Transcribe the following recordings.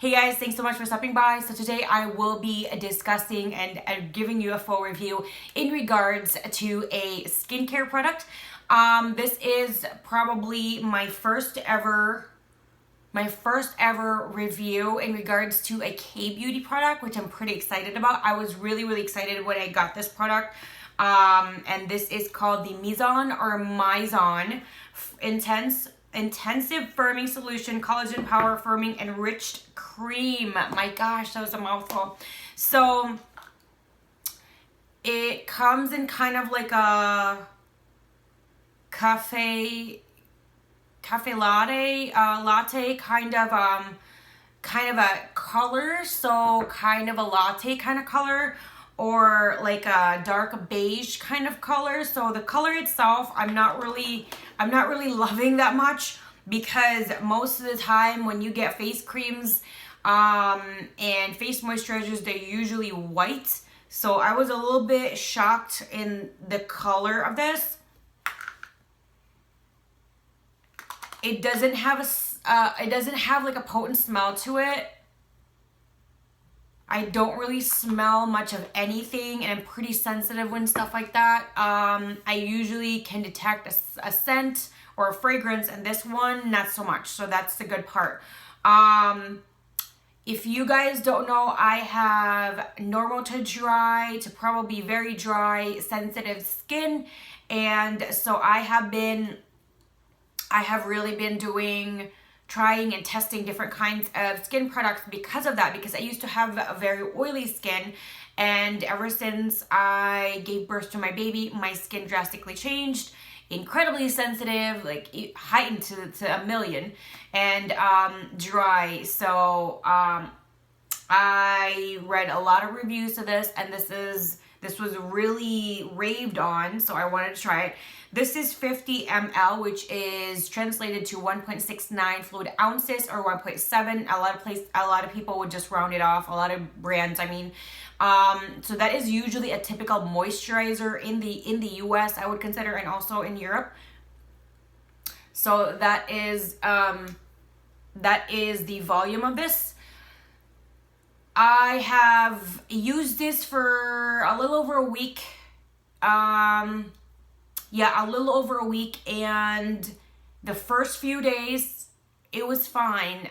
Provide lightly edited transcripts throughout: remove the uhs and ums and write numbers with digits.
Hey guys, thanks so much for stopping by. So today I will be discussing and giving you a full review in regards to a skincare product. This is probably my first ever review in regards to a kbeauty product, which I'm pretty excited about. I was really excited when I got this product. And this is called the Mizon Intensive Firming Solution Collagen Power Firming Enriched Cream. My gosh, that was a mouthful. So it comes in kind of like a cafe latte kind of a color. So kind of a latte kind of color, or like a dark beige kind of color. So the color itself, I'm not really loving that much, because most of the time when you get face creams and face moisturizers, they're usually white. So I was a little bit shocked in the color of this. It doesn't have like a potent smell to it. I don't really smell much of anything, and I'm pretty sensitive when stuff like that. I usually can detect a scent or a fragrance, and this one, not so much. So that's the good part. If you guys don't know, I have normal to dry to probably very dry, sensitive skin. And so I have really been trying and testing different kinds of skin products because of that, because I used to have a very oily skin, and ever since I gave birth to my baby, my skin drastically changed, incredibly sensitive, like heightened to a million, and dry. So I read a lot of reviews of this, and this was really raved on, so I wanted to try it. This is 50 ml, which is translated to 1.69 fluid ounces, or 1.7. A lot of people would just round it off. A lot of brands, I mean. So that is usually a typical moisturizer in the US, I would consider, and also in Europe. So that is the volume of this. I have used this for a little over a week. A little over a week, and the first few days, it was fine.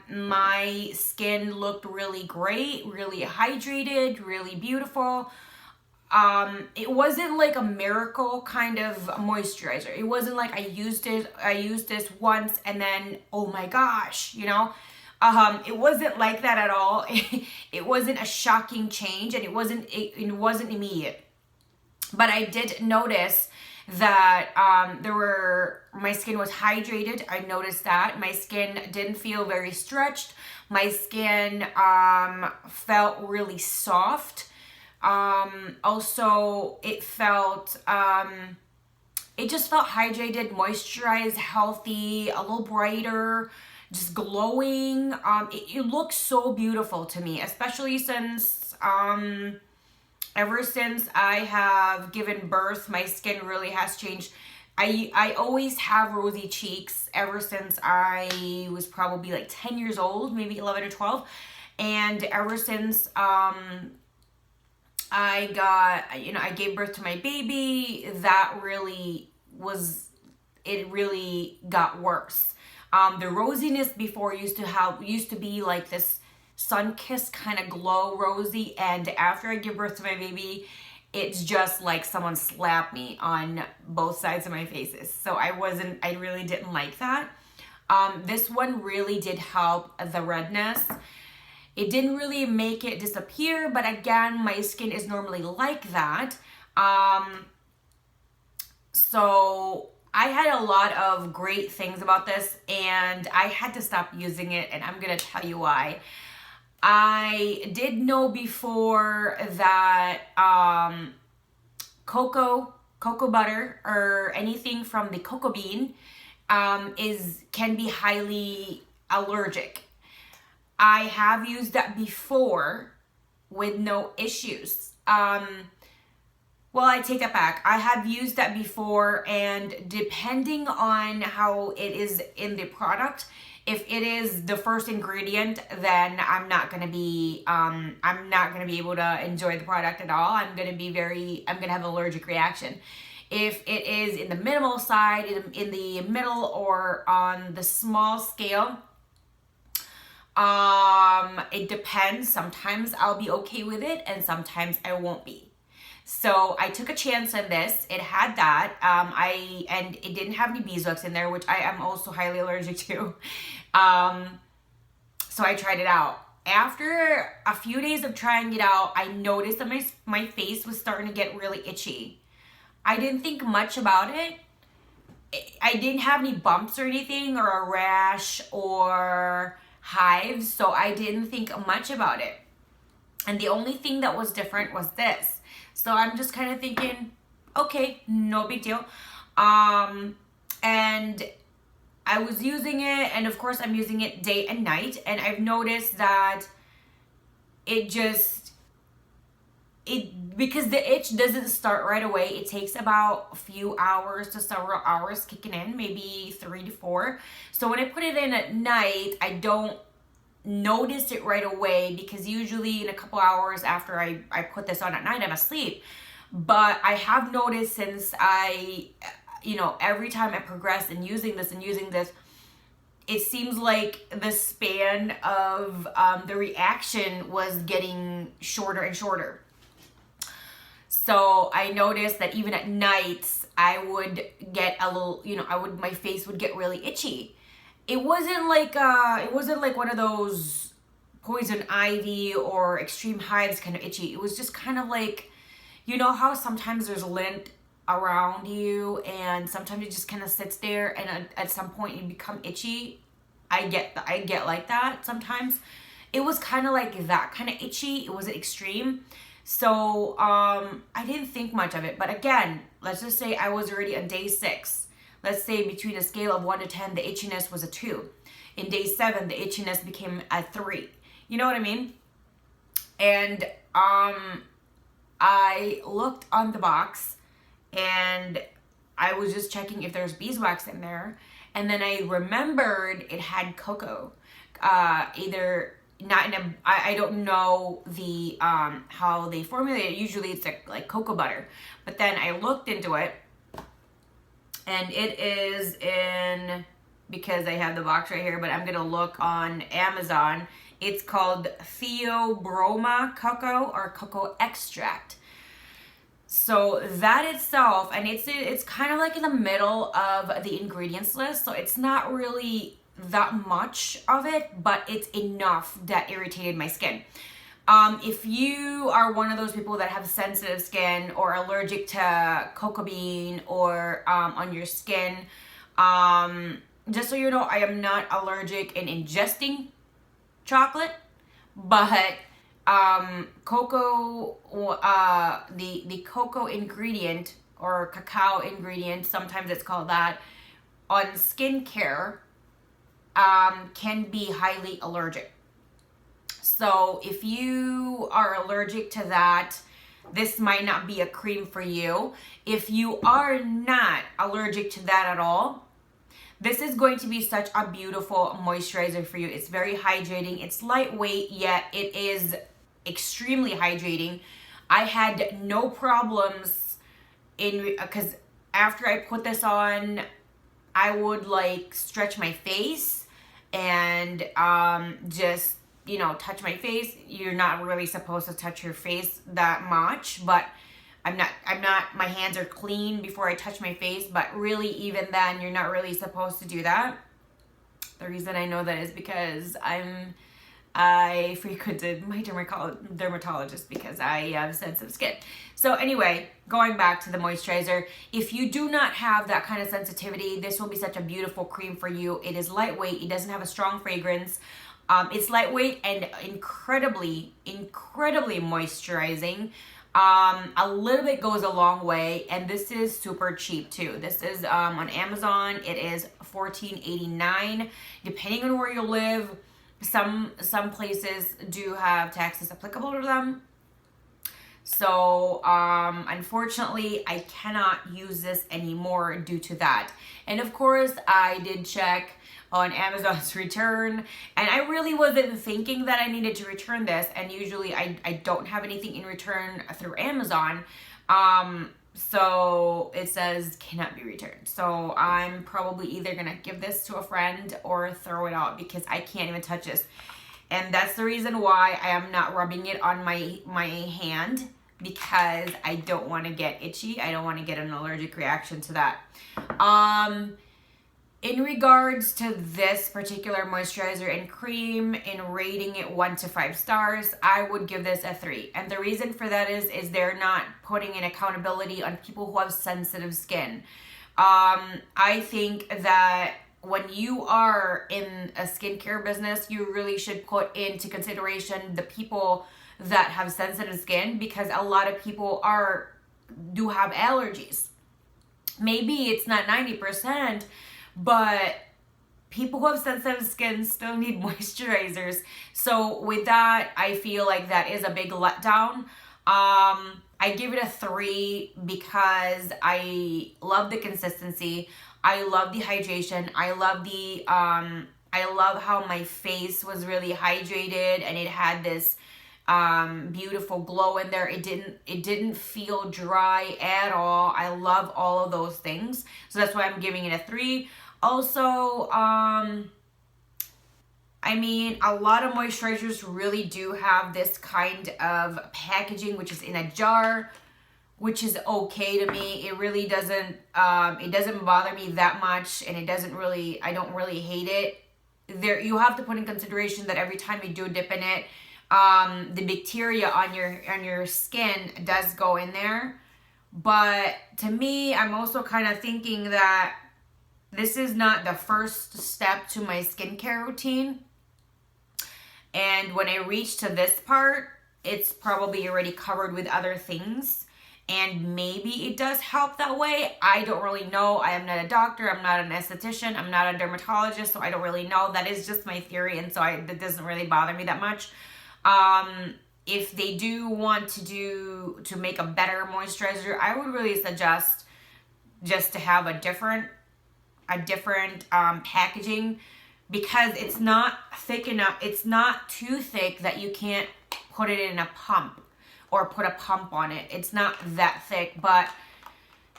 My skin looked really great, really hydrated, really beautiful. It wasn't like a miracle kind of moisturizer. It wasn't like I used this once and then, oh my gosh, you know? It wasn't like that at all. It wasn't a shocking change, and it wasn't immediate. But I did notice that my skin was hydrated. I noticed that my skin didn't feel very stretched. My skin felt really soft. Also, it just felt hydrated, moisturized, healthy, a little brighter, just glowing. It looks so beautiful to me, especially since ever since I have given birth, my skin really has changed. I always have rosy cheeks ever since I was probably like 10 years old, maybe 11 or 12. And ever since I gave birth to my baby, it really got worse. The rosiness before used to be like this sun-kissed kind of glow rosy, and after I give birth to my baby, it's just like someone slapped me on both sides of my faces. So I really didn't like that. This one really did help the redness. It didn't really make it disappear, but again, my skin is normally like that. So I had a lot of great things about this, and I had to stop using it, and I'm gonna tell you why. I did know before that cocoa butter, or anything from the cocoa bean can be highly allergic. I have used that before with no issues. Well, I take that back. I have used that before, and depending on how it is in the product, If it is the first ingredient, then I'm not gonna be able to enjoy the product at all. I'm gonna have an allergic reaction. If it is in the minimal side, in the middle or on the small scale, it depends. Sometimes I'll be okay with it and sometimes I won't be. So I took a chance on this. It had that. And it didn't have any beeswax in there, which I am also highly allergic to. So I tried it out. After a few days of trying it out, I noticed that my face was starting to get really itchy. I didn't think much about it. I didn't have any bumps or anything or a rash or hives, so I didn't think much about it. And the only thing that was different was this. So I'm just kind of thinking, okay, no big deal. And I was using it, and of course I'm using it day and night, and I've noticed that because the itch doesn't start right away, it takes about a few hours to several hours kicking in, maybe 3 to 4. So when I put it in at night, I don't notice it right away, because usually in a couple hours after I put this on at night, I'm asleep. But I have noticed since every time I progress in using this, it seems like the span of the reaction was getting shorter and shorter. So I noticed that even at nights, I would get a little, my face would get really itchy. It wasn't like one of those poison ivy or extreme hives kind of itchy. It was just kind of like, how sometimes there's lint around you and sometimes it just kind of sits there and at some point you become itchy. I get like that sometimes. It was kind of like that kind of itchy. It wasn't extreme. So I didn't think much of it. But again, let's just say I was already on day 6. Let's say between a scale of 1 to 10, the itchiness was a 2. In day 7, the itchiness became a 3. You know what I mean? And I looked on the box and I was just checking if there's beeswax in there. And then I remembered it had cocoa. I don't know the how they formulate it. Usually it's like cocoa butter. But then I looked into it. And it is in, because I have the box right here, but I'm going to look on Amazon. It's called Theobroma cocoa or cocoa extract. So that itself, and it's kind of like in the middle of the ingredients list. So it's not really that much of it, but it's enough that irritated my skin. If you are one of those people that have sensitive skin or allergic to cocoa bean or on your skin, just so you know, I am not allergic in ingesting chocolate, but cocoa, the cocoa ingredient or cacao ingredient, sometimes it's called that, on skincare can be highly allergic. So if you are allergic to that, this might not be a cream for you. If you are not allergic to that at all, this is going to be such a beautiful moisturizer for you. It's very hydrating. It's lightweight, yet it is extremely hydrating. I had no problems because after I put this on, I would like stretch my face and just touch my face. You're not really supposed to touch your face that much, but I'm not, my hands are clean before I touch my face, but really even then, you're not really supposed to do that. The reason I know that is because I frequented my dermatologist because I have sensitive skin. So anyway, going back to the moisturizer, if you do not have that kind of sensitivity, this will be such a beautiful cream for you. It is lightweight. It doesn't have a strong fragrance. It's lightweight and incredibly moisturizing. A little bit goes a long way, and this is super cheap too. This is on Amazon. It is $14.89. Depending on where you live, some places do have taxes applicable to them. So unfortunately, I cannot use this anymore due to that. And of course, I did check on Amazon's return, and I really wasn't thinking that I needed to return this, and usually I don't have anything in return through Amazon. So it says cannot be returned. So I'm probably either gonna give this to a friend or throw it out because I can't even touch this. And that's the reason why I am not rubbing it on my hand, because I don't want to get itchy. I don't want to get an allergic reaction to that. In regards to this particular moisturizer and cream, in rating it 1 to 5 stars, I would give this a 3. And the reason for that is they're not putting an accountability on people who have sensitive skin. I think that when you are in a skincare business, you really should put into consideration the people that have sensitive skin, because a lot of people do have allergies. Maybe it's not 90%, but people who have sensitive skin still need moisturizers. So with that, I feel like that is a big letdown. I give it a 3 because I love the consistency. I love the hydration. I love how my face was really hydrated and it had this beautiful glow in there. It didn't feel dry at all. I love all of those things. So that's why I'm giving it a 3. Also, I mean, a lot of moisturizers really do have this kind of packaging, which is in a jar, which is okay to me. It really doesn't, it doesn't bother me that much, and I don't really hate it. You have to put in consideration that every time you do dip in it, the bacteria on your skin does go in there. But to me, I'm also kind of thinking that this is not the first step to my skincare routine. And when I reach to this part, it's probably already covered with other things. And maybe it does help that way. I don't really know. I am not a doctor. I'm not an esthetician. I'm not a dermatologist. So I don't really know. That is just my theory. And so that doesn't really bother me that much. If they do want to make a better moisturizer, I would really suggest just to have a different packaging, because it's not thick enough. It's not too thick that you can't put it in a pump or put a pump on it. It's not that thick, but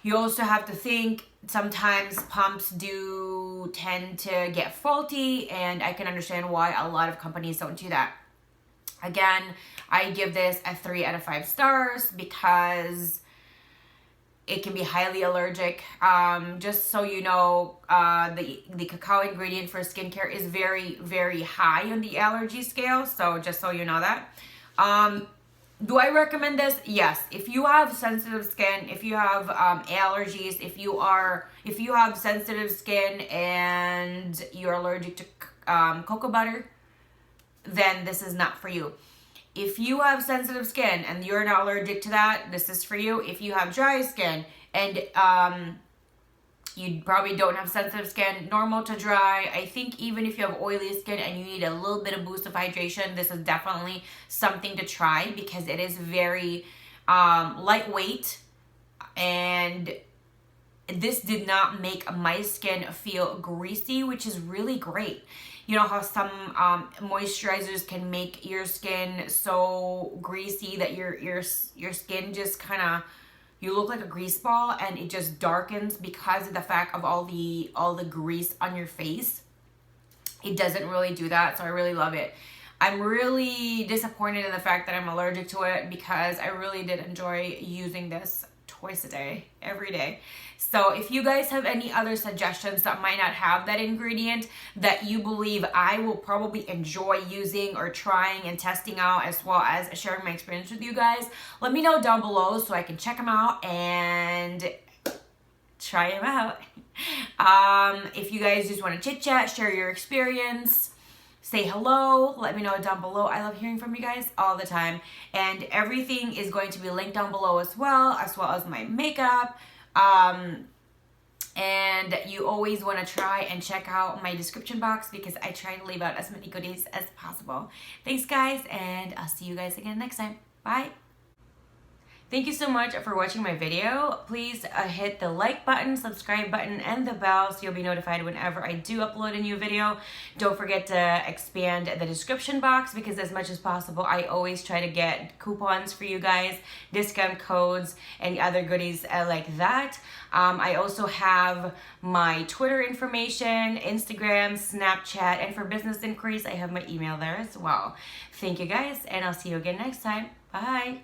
you also have to think sometimes pumps do tend to get faulty, and I can understand why a lot of companies don't do that. Again, I give this a 3 out of 5 stars because it can be highly allergic. Just so you know, the cacao ingredient for skincare is very, very high on the allergy scale. So just so you know that. Do I recommend this? Yes. If you have sensitive skin, if you have allergies, if you have sensitive skin and you're allergic to cocoa butter, then this is not for you. If you have sensitive skin and you're not allergic to that, this is for you. If you have dry skin and you probably don't have sensitive skin, normal to dry, I think even if you have oily skin and you need a little bit of boost of hydration, this is definitely something to try, because it is very lightweight, and this did not make my skin feel greasy, which is really great. You know how some moisturizers can make your skin so greasy that your skin just kind of, you look like a grease ball, and it just darkens because of the fact of all the grease on your face. It doesn't really do that, so I really love it. I'm really disappointed in the fact that I'm allergic to it, because I really did enjoy using this twice a day, every day. So if you guys have any other suggestions that might not have that ingredient that you believe I will probably enjoy using or trying and testing out, as well as sharing my experience with you guys, let me know down below so I can check them out and try them out. If you guys just want to chit chat, share your experience, say hello, let me know down below. I love hearing from you guys all the time. And everything is going to be linked down below as well as my makeup. And you always want to try and check out my description box, because I try to leave out as many goodies as possible. Thanks guys, and I'll see you guys again next time. Bye. Thank you so much for watching my video. Please hit the like button, subscribe button, and the bell so you'll be notified whenever I do upload a new video. Don't forget to expand the description box because as much as possible, I always try to get coupons for you guys, discount codes, and other goodies like that. I also have my Twitter information, Instagram, Snapchat, and for business inquiries, I have my email there as well. Thank you guys, and I'll see you again next time. Bye.